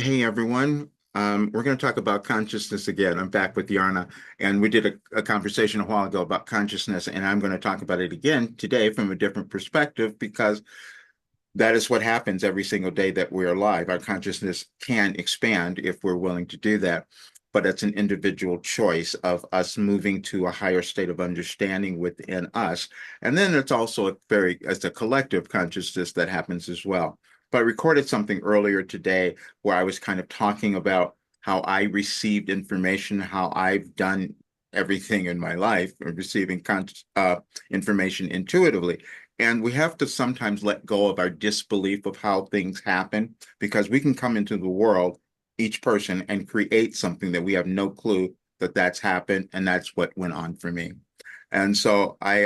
Hey everyone. We're going to talk about consciousness again. I'm back with Yarna, and we did a conversation a while ago about consciousness, and I'm going to talk about it again today from a different perspective because that is what happens every single day that we're alive. Our consciousness can expand if we're willing to do that, but it's an individual choice of us moving to a higher state of understanding within us. And then it's also it's a collective consciousness that happens as well. But I recorded something earlier today where I was kind of talking about how I received information, how I've done everything in my life, receiving information intuitively. And we have to sometimes let go of our disbelief of how things happen because we can come into the world, each person, and create something that we have no clue that that's happened. And that's what went on for me. And so I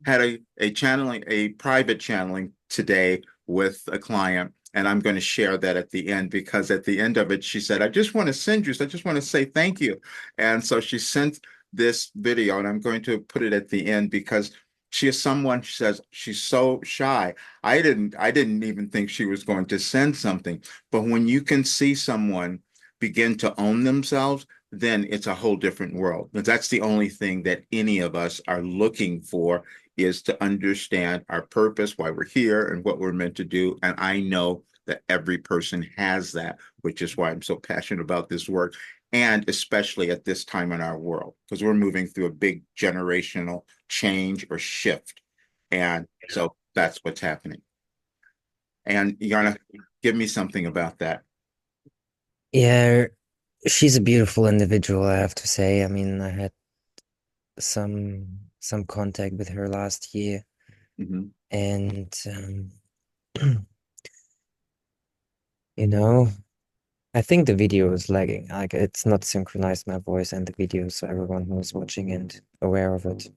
had a private channeling today with a client. And I'm going to share that at the end because at the end of it, she said, I just want to send you, so I just want to say thank you. And so she sent this video, and I'm going to put it at the end because she is someone, she says, she's so shy. I didn't even think she was going to send something. But when you can see someone begin to own themselves, then it's a whole different world. But that's the only thing that any of us are looking for is to understand our purpose, why we're here, and what we're meant to do. And I know that every person has that, which is why I'm so passionate about this work. And especially at this time in our world, because we're moving through a big generational change or shift. And so that's what's happening. And you're gonna give me something about that. Yeah, she's a beautiful individual, I have to say. I mean, I had some contact with her last year, Mhm. and you know, I think the video is lagging. Like, it's not synchronized my voice and the video, so everyone who's watching and aware of it,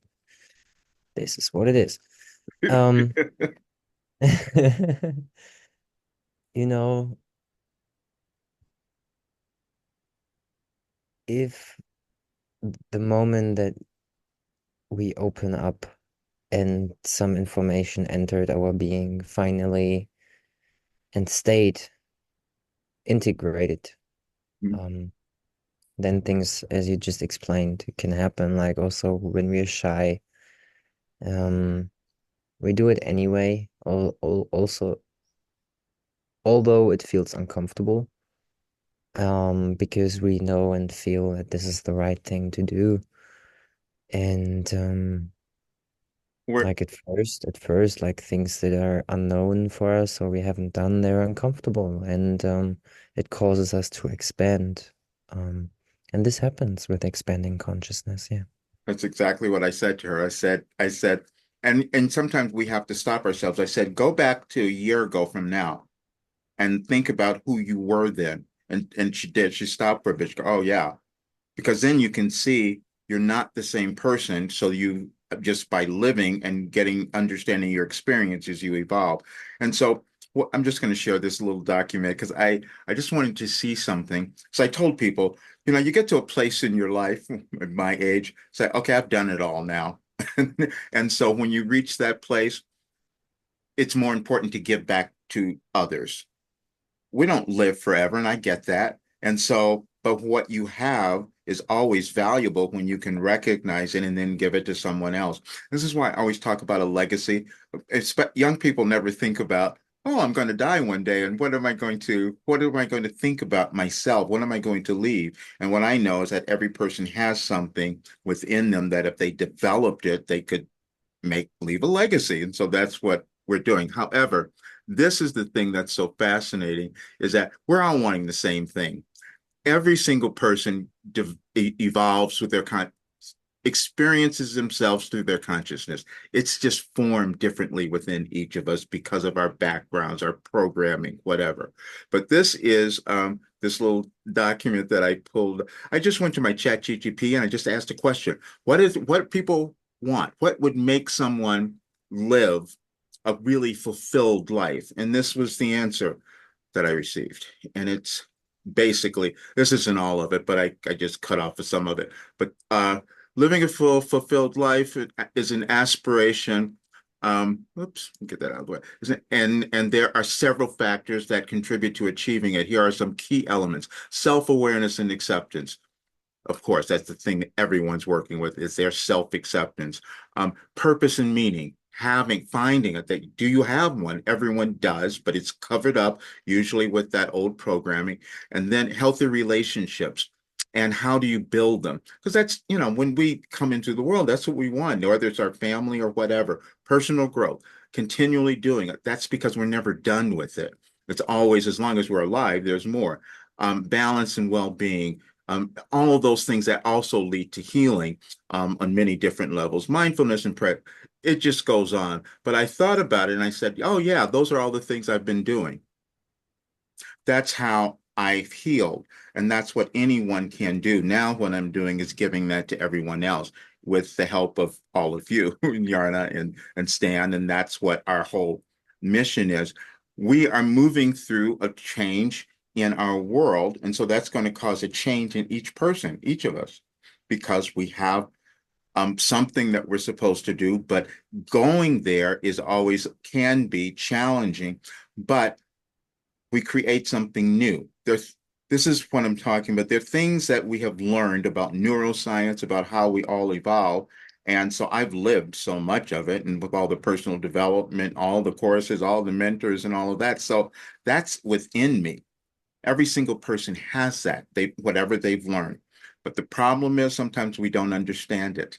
this is what it is. Um, you know, if the moment that we open up and some information entered our being finally and stayed integrated, um, then things, as you just explained, can happen. Like also when we're shy, um, we do it anyway. Also, although it feels uncomfortable, because we know and feel that this is the right thing to do. And We're like at first, like things that are unknown for us or we haven't done, they're uncomfortable, and it causes us to expand. Um, and this happens with expanding consciousness. Yeah. That's exactly what I said to her. I said, and sometimes we have to stop ourselves. I said, go back to a year ago from now and think about who you were then. And she did. She stopped for a bit. She go, oh yeah, because then you can see you're not the same person. So you just by living and getting understanding your experiences, you evolve. And so I'm just going to share this little document because I just wanted to see something. So I told people, you get to a place in your life at my age, say, okay, I've done it all now. And so when you reach that place, it's more important to give back to others. We don't live forever, and I get that. And so, but what you have is always valuable when you can recognize it and then give it to someone else. This is why I always talk about a legacy. Young people never think about, oh, I'm going to die one day, and what am I going to think about myself? What am I going to leave? And what I know is that every person has something within them that if they developed it, they could leave a legacy. And so that's what we're doing. However, this is the thing that's so fascinating is that we're all wanting the same thing. Every single person evolves with their experiences themselves through their consciousness. It's just formed differently within each of us because of our backgrounds, our programming, whatever. But this is this little document that I pulled. I just went to my chat GTP and I just asked a question. What people want? What would make someone live a really fulfilled life? And this was the answer that I received. And it's basically, this isn't all of it, but I just cut off some of it. But living a fulfilled life is an aspiration Oops, get that out of the way. And there are several factors that contribute to achieving it. Here are some key elements: self-awareness and acceptance. Of course, that's the thing that everyone's working with is their self-acceptance. Purpose and meaning, finding it. That do you have one? Everyone does, but it's covered up usually with that old programming. And then healthy relationships. And how do you build them? Because that's, when we come into the world, that's what we want, whether it's our family or whatever. Personal growth, continually doing it. That's because we're never done with it. It's always, as long as we're alive, there's more. Balance and well-being, all of those things that also lead to healing on many different levels. Mindfulness and prayer, it just goes on. But I thought about it and I said, oh, yeah, those are all the things I've been doing. That's how I've healed. And that's what anyone can do. Now, what I'm doing is giving that to everyone else with the help of all of you, Yarna and Stan. And that's what our whole mission is. We are moving through a change in our world. And so that's going to cause a change in each person, each of us, because we have something that we're supposed to do. But going there is always can be challenging. But we create something new. This is what I'm talking about. There are things that we have learned about neuroscience, about how we all evolve. And so I've lived so much of it, and with all the personal development, all the courses, all the mentors, and all of that. So that's within me. Every single person has that, whatever they've learned. But the problem is sometimes we don't understand it.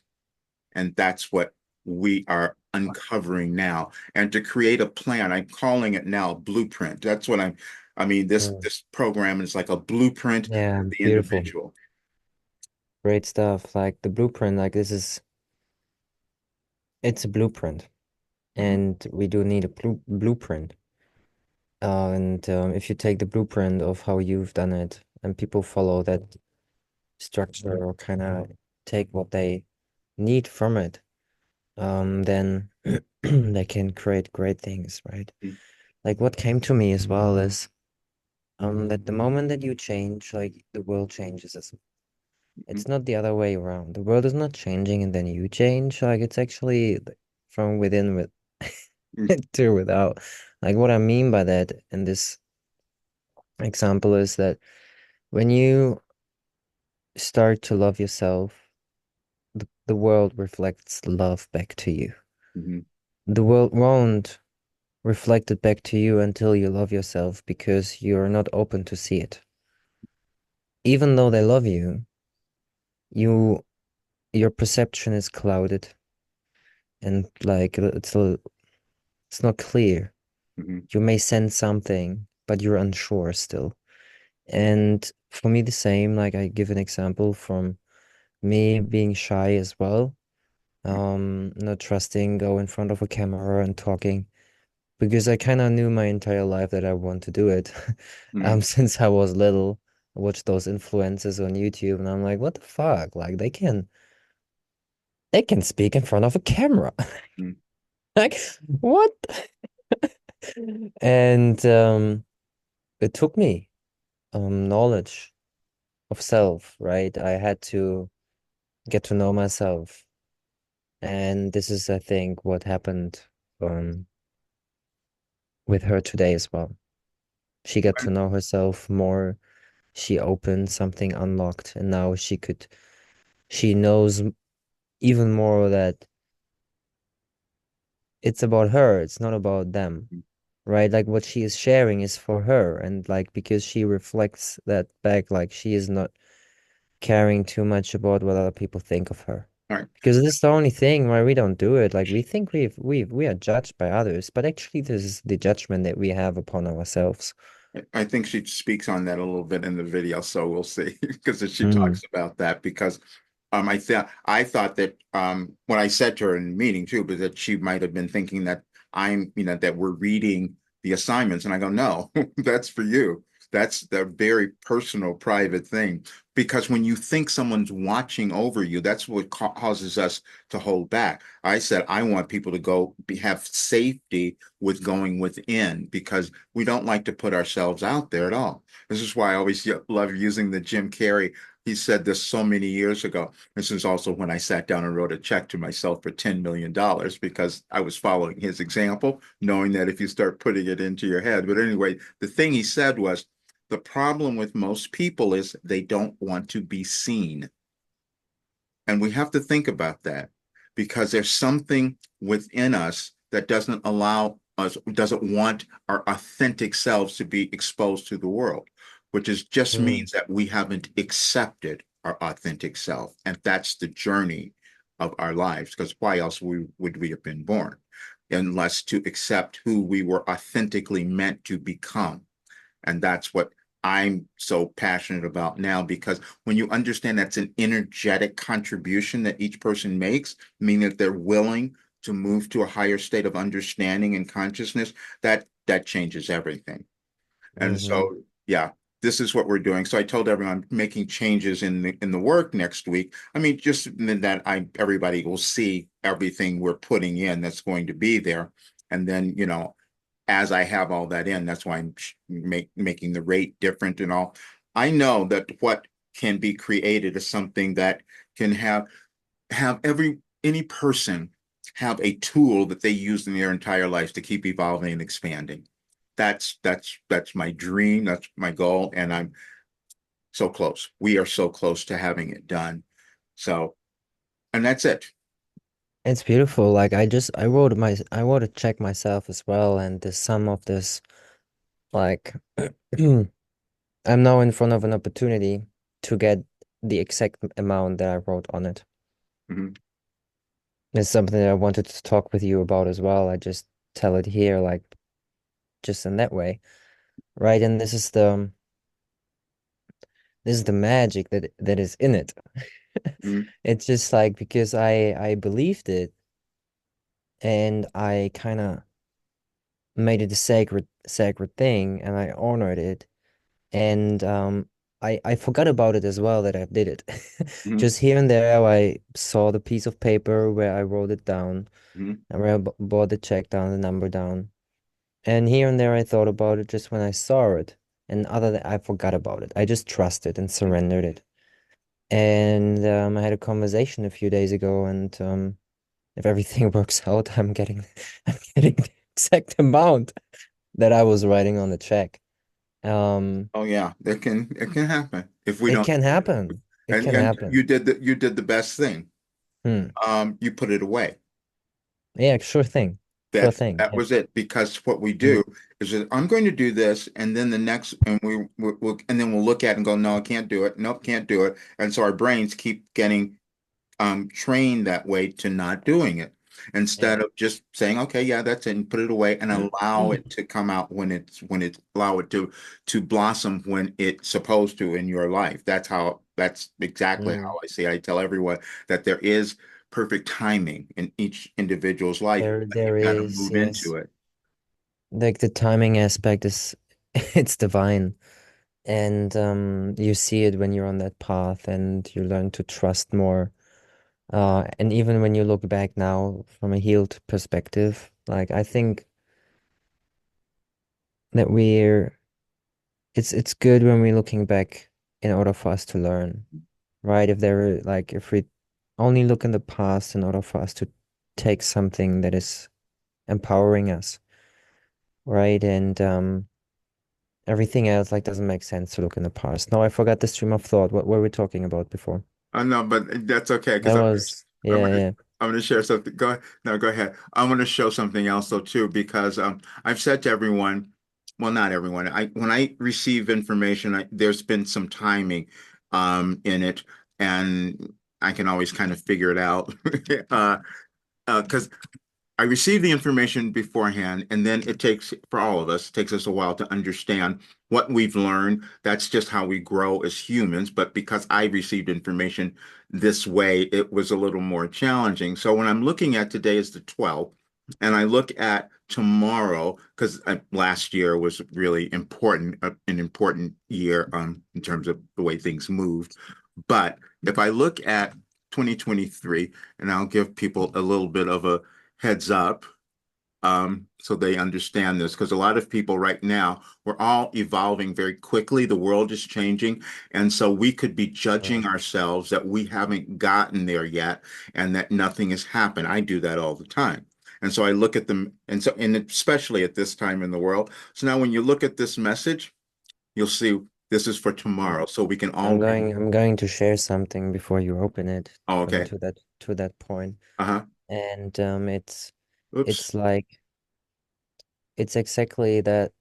And that's what we are uncovering now. And to create a plan, I'm calling it now blueprint. That's what I mean, Mm. this program is like a blueprint Yeah, for the beautiful. individual. Great stuff. Like the blueprint, like it's a blueprint. Mhm, And we do need a blueprint. And if you take the blueprint of how you've done it and people follow that structure or kind of take what they need from it, then they can create great things, right? mhm, Like what came to me as well is that the moment that you change, like the world changes as mhm, it's not the other way around. The world is not changing and then you change. Like it's actually from within with mhm, to without. Like what I mean by that in this example is that when you start to love yourself, the world reflects love back to you. mhm, The world won't reflect it back to you until you love yourself because you're not open to see it. Even though they love you, you your perception is clouded and like it's not clear. mhm, You may sense something, but you're unsure still. And for me, the same, like I give an example from me being shy as well. Not trusting go in front of a camera and talking because I kind of knew my entire life that I want to do it. mhm, Since I was little, I watched those influencers on YouTube and I'm like, what the fuck? Like they can speak in front of a camera. mhm, Like, what? And it took me knowledge of self, right? I had to get to know myself. And this is, I think, what happened um with her today as well. She got to know herself more. She opened something unlocked, and now she knows even more that it's about her, it's not about them, mhm. right? Like what she is sharing is for her, and like because she reflects that back, like she is not caring too much about what other people think of her. All right. Because this is the only thing why we don't do it. Like we think we are judged by others, but actually this is the judgment that we have upon ourselves. I think she speaks on that a little bit in the video, so we'll see because she Mm, talks about that because I thought that what I said to her in the meeting too, but that she might have been thinking that that we're reading the assignments, and I go, no, that's for you. That's the very personal, private thing. Because when you think someone's watching over you, that's what causes us to hold back. I said I want people to have safety with going within because we don't like to put ourselves out there at all. This is why I always love using the Jim Carrey. he said this so many years ago. This is also when I sat down and wrote a check to myself for $10 million because I was following his example, knowing that if you start putting it into your head. But anyway, the thing he said was the problem with most people is they don't want to be seen. And we have to think about that because there's something within us that doesn't allow us, doesn't want our authentic selves to be exposed to the world, which is just Mm, means that we haven't accepted our authentic self. And that's the journey of our lives, because why else would we have been born unless to accept who we were authentically meant to become? And that's what I'm so passionate about now, because when you understand that's an energetic contribution that each person makes, meaning that they're willing to move to a higher state of understanding and consciousness, that changes everything. And hmm. so, yeah, this is what we're doing. So I told everyone I'm making changes in the work next week. I mean, just that I everybody will see everything we're putting in that's going to be there. And then, as I have all that in, that's why I'm making the rate different and all. I know that what can be created is something that can have any person have a tool that they use in their entire life to keep evolving and expanding. That's my dream, that's my goal, and I'm so close. We are so close to having it done. So, and that's it. It's beautiful. Like I wrote a check myself as well, and the sum of this, like I'm now in front of an opportunity to get the exact amount that I wrote on it. Mhm. It's something that I wanted to talk with you about as well. I just tell it here, like just in that way, right? And this is the magic that is in it. Mhm. It's just like because I believed it and I kind of made it a sacred thing and I honored it and I forgot about it as well that I did it. Mhm. Just here and there I saw the piece of paper where I wrote it down Mhm. and where I brought the check down, the number down. And here and there I thought about it just when I saw it. And other than I forgot about it. I just trusted and surrendered it. And I had a conversation a few days ago, and if everything works out, I'm getting the exact amount that I was writing on the check. Um, Oh yeah, it can happen if we it don't. can happen. It And can and happen. you did the best thing. Hmm. You put it away. Yeah, sure thing. Sure That thing. that Yeah. was it. Because what we Hmm. do is that I'm going to do this, and then the next, and we'll look at it and go, no, I can't do it. Nope, can't do it. And so our brains keep getting trained that way to not doing it Yeah. instead of just saying, okay, yeah, that's it, and put it away and allow it to come out when it's allow it to blossom when it's supposed to in your life. That's exactly Mm. how I see it. I tell everyone that there is perfect timing in each individual's life, but There you've got to is, move into yes. it. Like the timing aspect is it's divine. And you see it when you're on that path and you learn to trust more. And even when you look back now from a healed perspective, like I think that it's good when we're looking back in order for us to learn, right? If we only look in the past in order for us to take something that is empowering us, right? And everything else like doesn't make sense to look in the past. No, I forgot the stream of thought. What were we talking about before? I know, but that's okay That because was, I'm yeah, gonna yeah. I'm gonna share something. Go ahead. No, go ahead. I want to show something else though too, because I've said to everyone, well, not everyone. I when I receive information, there's been some timing in it, and I can always kind of figure it out. Because I receive the information beforehand, and then it takes, for all of us, it takes us a while to understand what we've learned. That's just how we grow as humans. But because I received information this way, it was a little more challenging. So when I'm looking at today is the 12th, and I look at tomorrow, because last year was really important, an important year in terms of the way things moved. But if I look at 2023, and I'll give people a little bit of a heads up. so they understand this. Because a lot of people right now, we're all evolving very quickly. The world is changing. And so we could be judging Mm. ourselves that we haven't gotten there yet and that nothing has happened. I do that all the time. And so I look at them, and especially at this time in the world. So now when you look at this message, you'll see this is for tomorrow. So we can already, I'm going to share something before you open it oh, from okay. to that point. Uh-huh. And Oops. it's like it's exactly that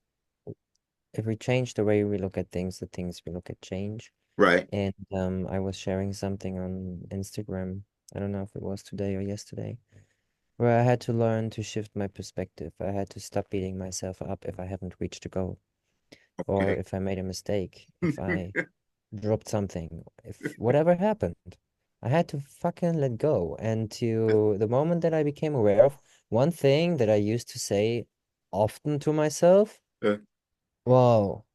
if we change the way we look at things, the things we look at change. Right. And I was sharing something on Instagram. I don't know if it was today or yesterday, where I had to learn to shift my perspective. I had to stop beating myself up if I haven't reached a goal, or Okay. if I made a mistake, if I dropped something, if whatever happened. I had to fucking let go. And to the moment that I became aware of one thing that I used to say often to myself, Uh, whoa,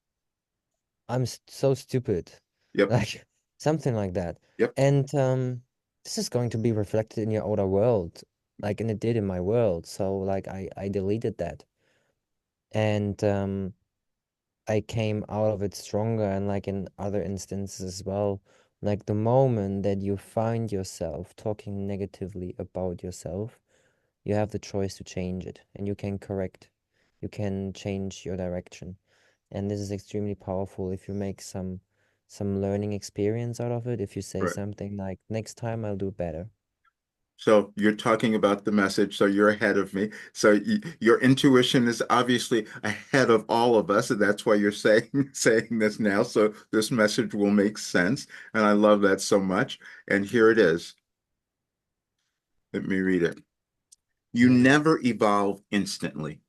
I'm so stupid. yep. Like something like that. Yep. And this is going to be reflected in your outer world, like and it did in my world. So like I deleted that. And I came out of it stronger and like in other instances as well. Like the moment that you find yourself talking negatively about yourself, you have the choice to change it and you can correct. You can change your direction. And this is extremely powerful if you make some learning experience out of it. If you say Right. something like, next time I'll do better. So you're talking about the message, so you're ahead of me. So your intuition is obviously ahead of all of us, and that's why you're saying saying this now. So this message will make sense, and I love that so much. And here it is. Let me read it. You Mm. never evolve instantly.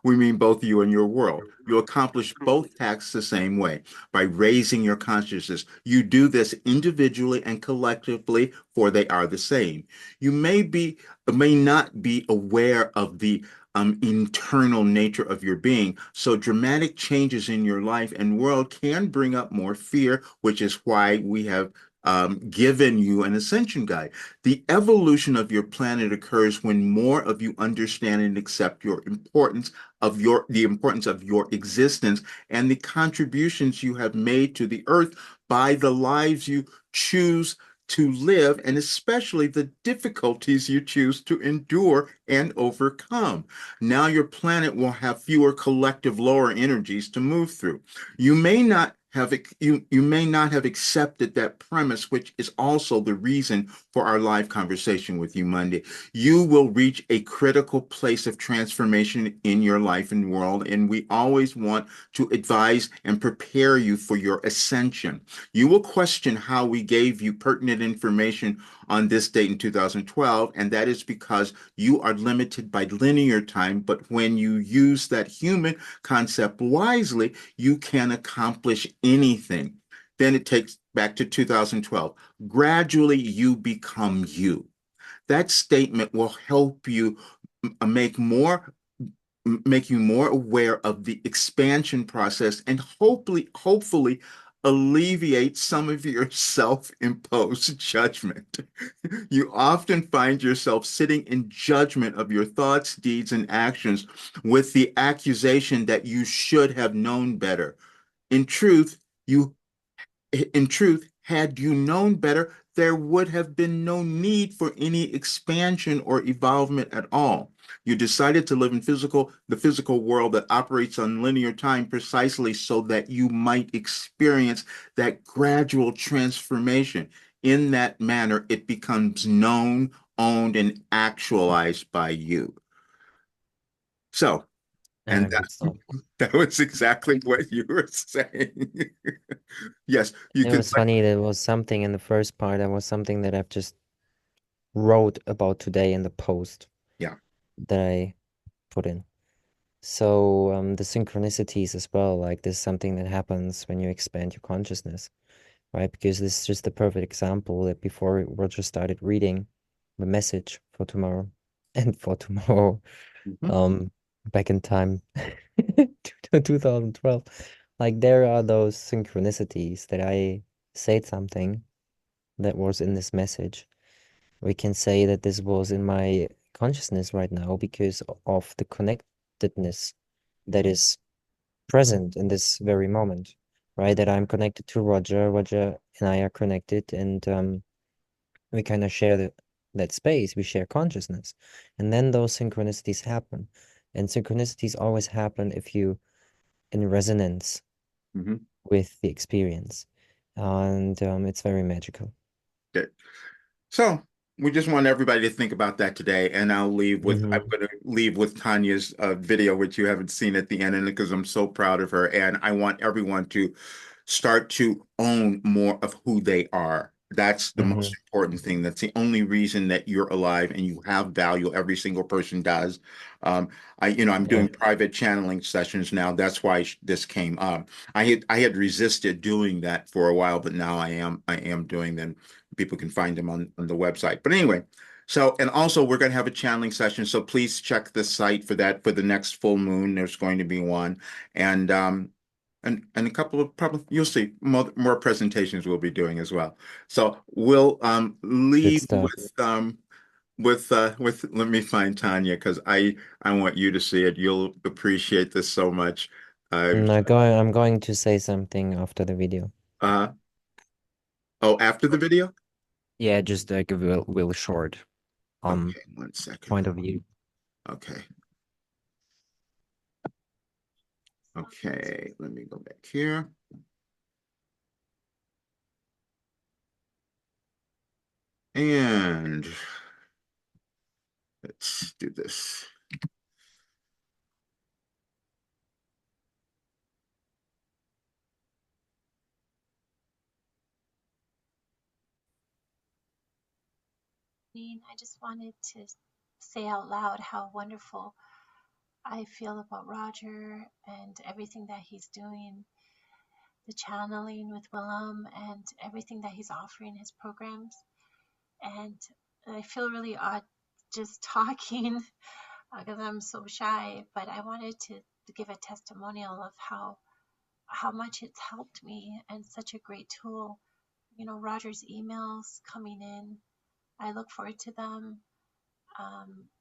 We mean both you and your world. You accomplish both tasks the same way by raising your consciousness. You do this individually and collectively, for they are the same. You may not be aware of the internal nature of your being. So dramatic changes in your life and world can bring up more fear, which is why we have given you an ascension guide. The evolution of your planet occurs when more of you understand and accept your importance the importance of your existence and the contributions you have made to the earth by the lives you choose to live, and especially the difficulties you choose to endure and overcome. Now your planet will have fewer collective lower energies to move through. You may not have you may not have accepted that premise, which is also the reason for our live conversation with you Monday. You will reach a critical place of transformation in your life and world, and we always want to advise and prepare you for your ascension. You will question how we gave you pertinent information on this date in 2012, and that is because you are limited by linear time. But when you use that human concept wisely, you can accomplish anything. Then it takes back to 2012. Gradually, you become you. That statement will help you make more make you more aware of the expansion process and hopefully alleviate some of your self-imposed judgment. You often find yourself sitting in judgment of your thoughts, deeds, and actions with the accusation that you should have known better. In truth, you in truth, had you known better, there would have been no need for any expansion or evolvement at all. You decided to live in the physical world that operates on linear time precisely so that you might experience that gradual transformation. In that manner, it becomes known, owned, and actualized by you. So, and Good stuff. that was exactly what you were saying. Yes, you It can. was funny, there was something in the first part, that was something that I've just wrote about today in the post Yeah. that I put in. So the synchronicities as well, like this is something that happens when you expand your consciousness, right? Because this is just the perfect example that before Roger started reading the message for tomorrow and for tomorrow, Mhm. um, back in time to 2012, like there are those synchronicities that I said something that was in this message. We can say that this was in my consciousness right now because of the connectedness that is present in this very moment, right? That I'm connected to Roger, Roger and I are connected, and we kind of share that space, we share consciousness. And then those synchronicities happen. And synchronicities always happen if you in resonance Mhm. with the experience. And it's very magical. Good. So we just want everybody to think about that today. And I'm Hmm. going to leave with Tanya's video, which you haven't seen at the end, and because I'm so proud of her. And I want everyone to start to own more of who they are. That's the most Hmm. important thing. That's the only reason that you're alive and you have value. Every single person does. Um, I'm Yeah. doing private channeling sessions now. That's why this came up. I had resisted doing that for a while, but now I am doing them. People can find them on the website. But anyway, so and also we're going to have a channeling session. So please check the site for that for the next full moon. There's going to be one. And and a couple of probably you'll see more presentations we'll be doing as well. So we'll Good leave stuff. with let me find Tanya because I want you to see it. You'll appreciate this so much. Uh, I'm going to say something after the video. uh oh, after the video? Yeah, just like a real short um Okay, 1 second. point of view. Okay. Okay, let me go back here. And let's do this. I just wanted to say out loud how wonderful I feel about Roger and everything that he's doing, the channeling with Willem and everything that he's offering his programs. And I feel really odd just talking because I'm so shy, but I wanted to give a testimonial of how much it's helped me and such a great tool. Roger's emails coming in, I look forward to them.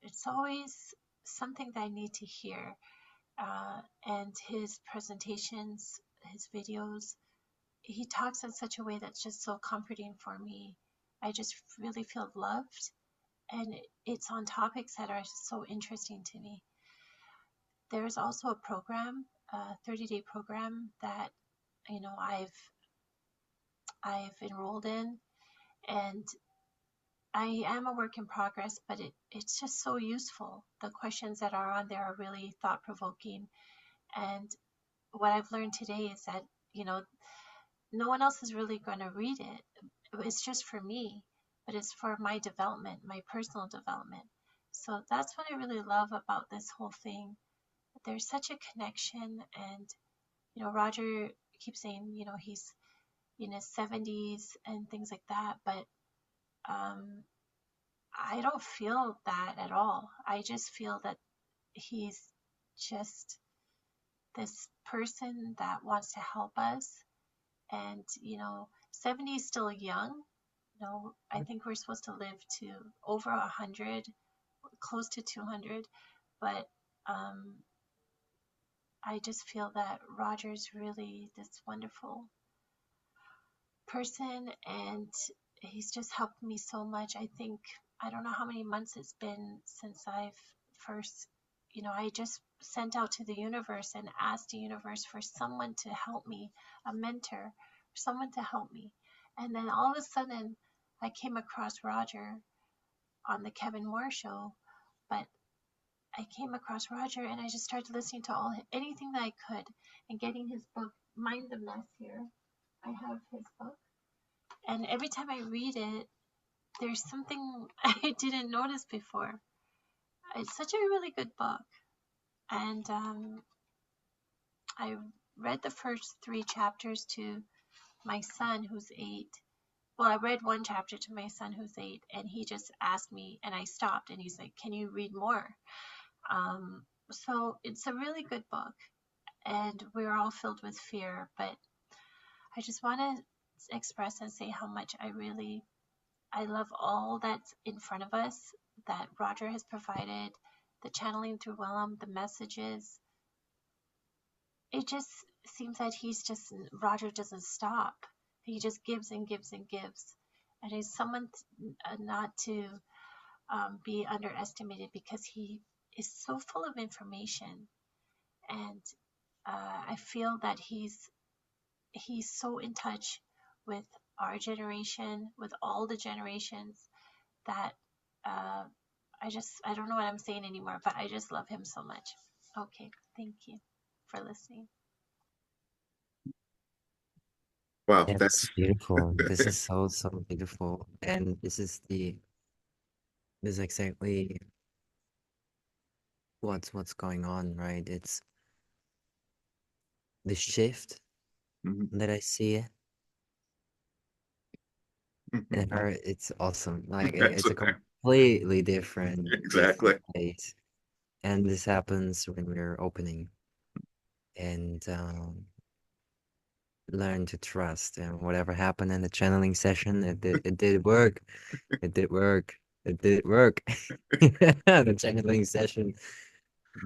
It's always something that I need to hear. And his presentations, his videos, he talks in such a way that's just so comforting for me. I just really feel loved, and it's on topics that are so interesting to me. There's also a program, a 30-day program that I've enrolled in, and I am a work in progress, but it's just so useful. The questions that are on there are really thought provoking. And what I've learned today is that, no one else is really going to read it. It's just for me, but it's for my development, my personal development. So that's what I really love about this whole thing. There's such a connection. And, Roger keeps saying, he's in his 70s and things like that. But um, I don't feel that at all. I just feel that he's just this person that wants to help us. And, 70 is still young. I think we're supposed to live to over 100, close to 200. But I just feel that Roger's really this wonderful person, and he's just helped me so much. I don't know how many months it's been since I've first, I just sent out to the universe and asked the universe for someone to help me, a mentor, someone to help me. And then all of a sudden, I came across Roger on the Kevin Moore show, but I came across Roger and I just started listening to anything that I could and getting his book, Mind the Mess here. I have his book. And every time I read it, there's something I didn't notice before. It's such a really good book. And I read the first 3 chapters to my son, who's 8. Well, I read one chapter to my son, who's 8, and he just asked me, and I stopped, and he's like, "Can you read more?" So it's a really good book, and we're all filled with fear. But I just want to express and say how much I love all that's in front of us, that Roger has provided, the channeling through Willem, the messages, it just seems that Roger doesn't stop. He just gives and gives and gives. And he's someone not to be underestimated, because he is so full of information. And I feel that he's so in touch with our generation, with all the generations, that I don't know what I'm saying anymore, but I just love him so much. Okay, thank you for listening. Wow, Yeah, this is that's beautiful. This is so, so beautiful. And this is exactly what's going on, right? It's the shift Mhm. that I see in her. It's awesome. Like That's it's a completely different exactly. place. And this happens when we're opening and learn to trust. And whatever happened in the channeling session, it did work. It did work. It did work. The channeling session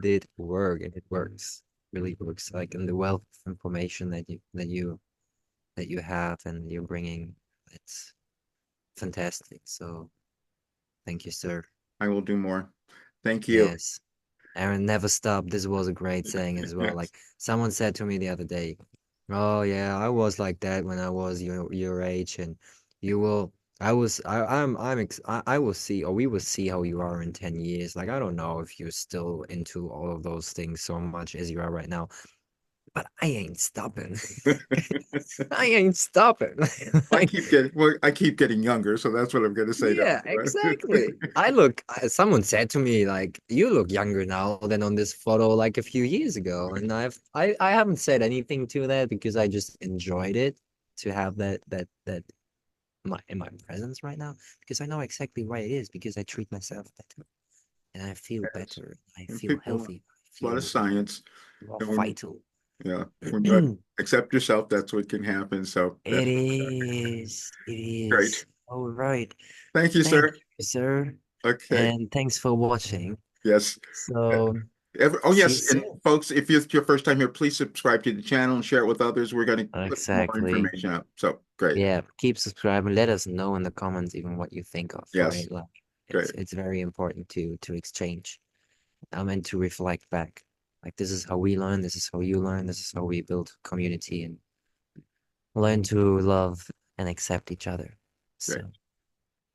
did work, and it works. Really works. Like in the wealth of information that you have and you're bringing, it's fantastic. So thank you, sir. I will do more. Thank you. Yes. Aaron, never stop. This was a great saying as well. Yes. Like someone said to me the other day, "Oh yeah, I was like that when I was your age, and you will." I will see, or we will see how you are in 10 years. Like I don't know if you're still into all of those things so much as you are right now, but I ain't stopping. I ain't stopping. Like I keep getting younger, so that's what I'm going to say now. yeah, exactly. Someone said to me, like, you look younger now than on this photo like a few years ago. And I haven't said anything to that because I just enjoyed it to have that in my presence right now because I know exactly why it is because I treat myself better and I feel Yes. better. I And feel people, healthy. I a lot of feel science. more And vital. yeah, when you accept yourself, that's what can happen. So It that's is. It great. is. All right. Thank you, Thank sir. you, sir. Okay. And thanks for watching. Yes. So, Oh, see you yes. And soon. folks, if it's your first time here, please subscribe to the channel and share it with others. We're going to put more Exactly. information up. So great. Yeah, keep subscribing. Let us know in the comments even what you think of, Yes. right? Like Great. it's very important to exchange. I mean to reflect back. Like this is how we learn, this is how you learn, this is how we build community and learn to love and accept each other. Great. So,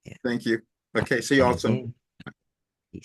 yeah. Thank you. Okay. See you all Thank soon. you.